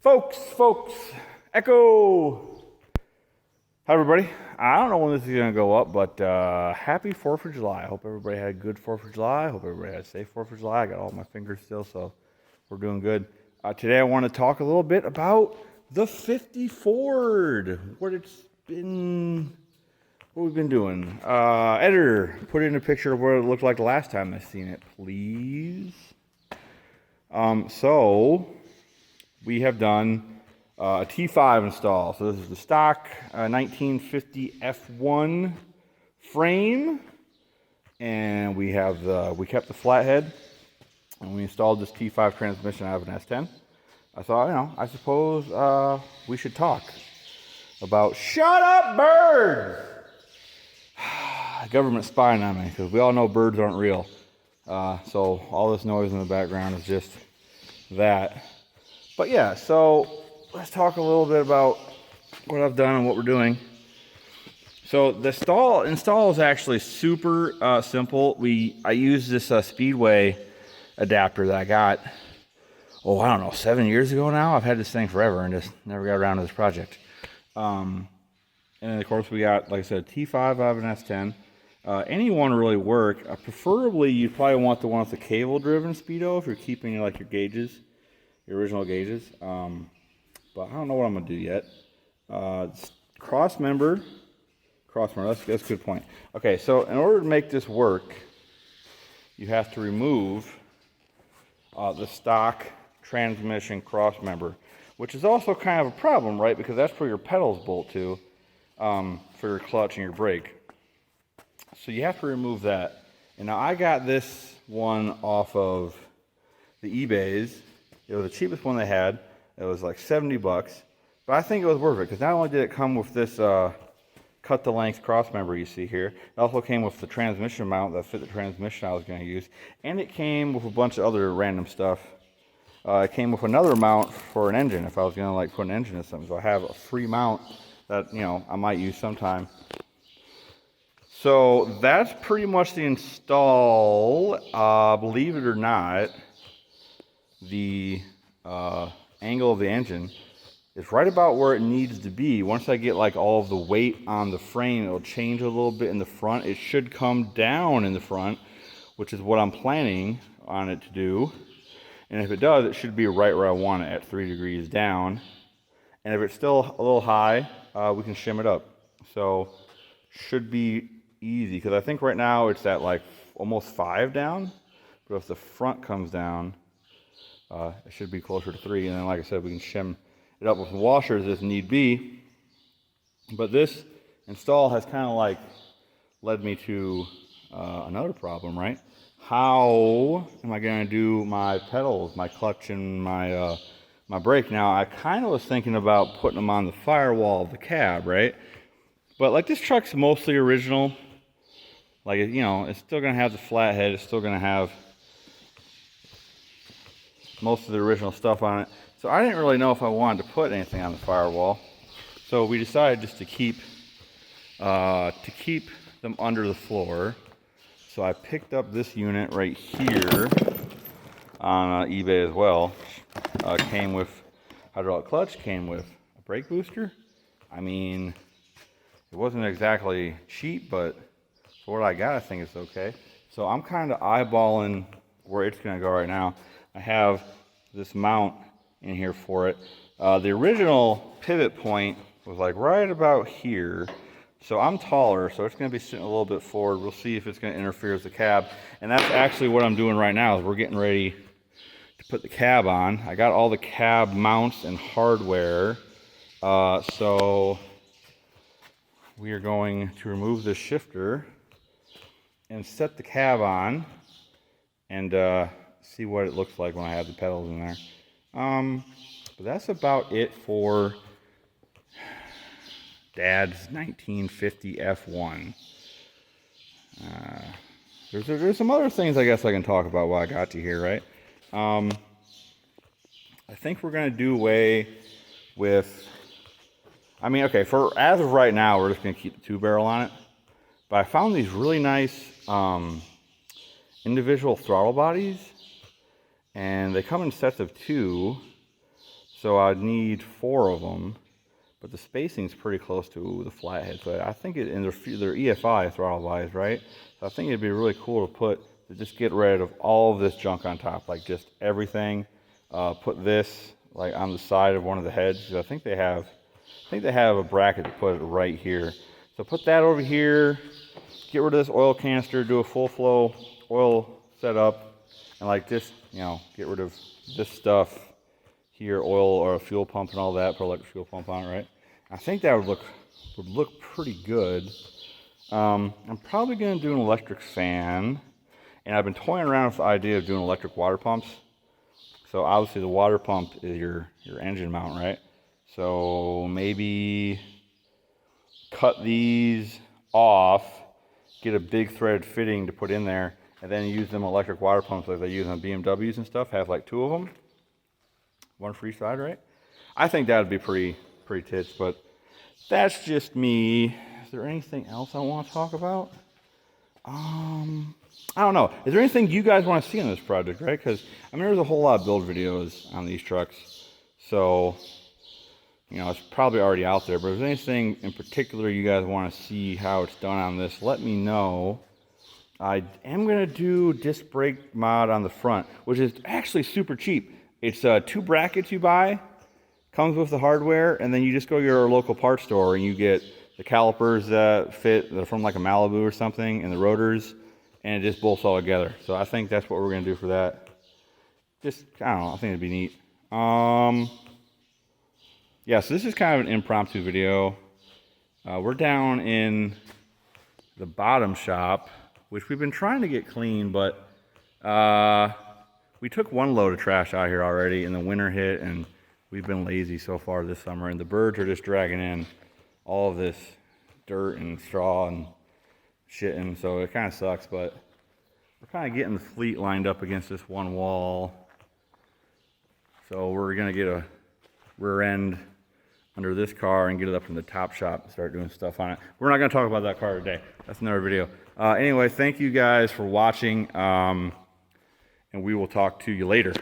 Folks, Echo. Hi, everybody. I don't know when this is going to go up, but happy 4th of July. I hope everybody had a good 4th of July. I hope everybody had a safe 4th of July. I got all my fingers still, so we're doing good. Today I want to talk a little bit about the 50 Ford, what we've been doing. Editor, put in a picture of what it looked like the last time I seen it, please. So we have done a T-5 install. So this is the stock 1950 F-1 frame, and we kept the flathead, and we installed this T-5 transmission out of an S10. I thought, I suppose we should talk about shut up birds. Government spying on me, because we all know birds aren't real. So all this noise in the background is just that. But yeah, so let's talk a little bit about what I've done and what we're doing. So the install is actually super simple. I use this Speedway adapter that I got, I don't know, 7 years ago now. I've had this thing forever and just never got around to this project. And then of course we got, like I said, T5 out of an S10. Any one really work. Preferably, you'd probably want the one with the cable-driven speedo if you're keeping your gauges, your original gauges. But I don't know what I'm gonna do yet. Cross member. That's a good point. Okay, so in order to make this work, you have to remove the stock transmission cross member, which is also kind of a problem, right? Because that's where your pedals bolt to for your clutch and your brake. So you have to remove that. And now I got this one off of the eBays. It was the cheapest one they had. It was like 70 bucks. But I think it was worth it, because not only did it come with this cut the length cross member you see here, it also came with the transmission mount that fit the transmission I was going to use. And it came with a bunch of other random stuff. It came with another mount for an engine if I was going to put an engine in something. So I have a free mount that I might use sometime. So that's pretty much the install. Believe it or not, the angle of the engine is right about where it needs to be. Once I get all of the weight on the frame, it'll change a little bit in the front. It should come down in the front, which is what I'm planning on it to do. And if it does, it should be right where I want it, at 3 degrees down. And if it's still a little high, we can shim it up. So should be easy, because I think right now it's at almost 5 down. But if the front comes down, it should be closer to 3. And then, like I said, we can shim it up with washers if need be. But this install has kind of led me to another problem, right? How am I going to do my pedals, my clutch, and my my brake? Now, I kind of was thinking about putting them on the firewall of the cab, right? But this truck's mostly original. It's still going to have the flathead. It's still going to have most of the original stuff on it. So I didn't really know if I wanted to put anything on the firewall. So we decided just to keep them under the floor. So I picked up this unit right here on eBay as well. Came with hydraulic clutch, came with a brake booster. I mean, it wasn't exactly cheap, but for what I got, I think it's okay. So I'm kind of eyeballing where it's going to go right now. I have this mount in here for it. The original pivot point was right about here. So I'm taller, so it's going to be sitting a little bit forward. We'll see if it's going to interfere with the cab. And that's actually what I'm doing right now, is we're getting ready to put the cab on. I got all the cab mounts and hardware. So we are going to remove this shifter and set the cab on and see what it looks like when I have the pedals in there. But that's about it for Dad's 1950 F1. There's some other things I guess I can talk about while I got you here, right? I think we're going to do away with, for as of right now, we're just going to keep the 2-barrel on it. But I found these really nice individual throttle bodies, and they come in sets of 2. So I'd need 4 of them, but the spacing's pretty close to the Flathead. So I think and they're EFI throttle wise, right? So I think it'd be really cool to just get rid of all of this junk on top, like just everything. Put this like on the side of one of the heads. I think they have a bracket to put it right here. So put that over here, get rid of this oil canister, do a full flow oil setup, and like just, get rid of this stuff here, oil or a fuel pump and all that, put electric fuel pump on it, right? I think that would look pretty good. I'm probably gonna do an electric fan, and I've been toying around with the idea of doing electric water pumps. So obviously the water pump is your engine mount, right? So maybe cut these off, get a big threaded fitting to put in there, and then use them electric water pumps like they use on BMWs and stuff. Have like 2 of them, one for each side, right? I think that would be pretty tits, but that's just me. Is there anything else I want to talk about? I don't know. Is there anything you guys want to see in this project, right? Because, there's a whole lot of build videos on these trucks. So, it's probably already out there. But if there's anything in particular you guys want to see how it's done on this, let me know. I am going to do disc brake mod on the front, which is actually super cheap. It's 2 brackets you buy, comes with the hardware, and then you just go to your local parts store and you get the calipers that fit, they're from like a Malibu or something, and the rotors, and it just bolts all together. So I think that's what we're going to do for that. Just, I don't know, I think it'd be neat. Yeah, so this is kind of an impromptu video. We're down in the bottom shop, which we've been trying to get clean, but we took 1 load of trash out here already, and the winter hit, and we've been lazy so far this summer, and the birds are just dragging in all of this dirt and straw and shit, and so it kind of sucks, but we're kind of getting the fleet lined up against this one wall. So we're going to get a rear end under this car and get it up in the top shop and start doing stuff on it. We're not going to talk about that car today. That's another video. Anyway, thank you guys for watching, and we will talk to you later.